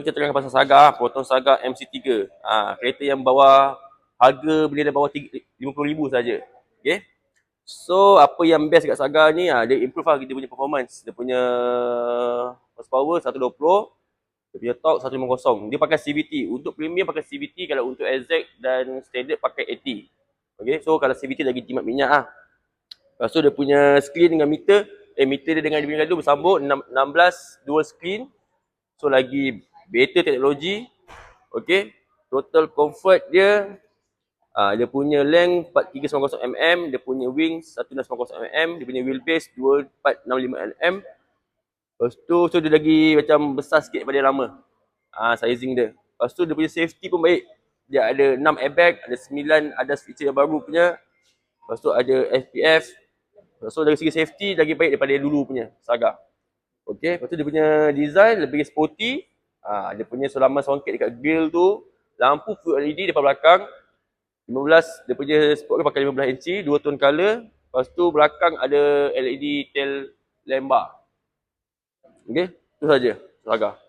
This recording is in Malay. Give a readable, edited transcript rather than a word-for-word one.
Kita terangkan pasal Saga, Proton Saga MC3. Kereta yang bawah, harga beli bawah 50,000 saja. Okay. So, apa yang best kat Saga ni, dia improve lah kita punya performance. Dia punya horsepower 120, dia punya torque 150. Dia pakai CVT. Untuk premium pakai CVT, kalau untuk exact dan standard pakai AT. Okay, so kalau CVT lagi jimat minyak lah. Lepas tu dia punya screen dengan meter, meter dia dengan dia punya gaduh bersambung 16 dual screen. So lagi better teknologi. Okay, total comfort dia, dia punya length 4390mm, dia punya wings 1690mm, dia punya wheelbase 2465mm. Lepas tu so dia lagi macam besar sikit daripada yang lama, sizing dia. Lepas tu dia punya safety pun baik. Dia ada 6 airbag, ada 9 ada feature yang baru punya. Lepas tu ada FPF. Lepas tu dari segi safety lagi baik daripada yang dulu punya Saga. Okay, lepas tu dia punya design lebih sporty. Dia punya sulaman songket dekat grill tu, lampu full LED depan belakang. 15, dia punya sport pakai 15 inci, 2 tone color. Lepas tu belakang ada LED tail lamp bar. Okay, itu saja Saga.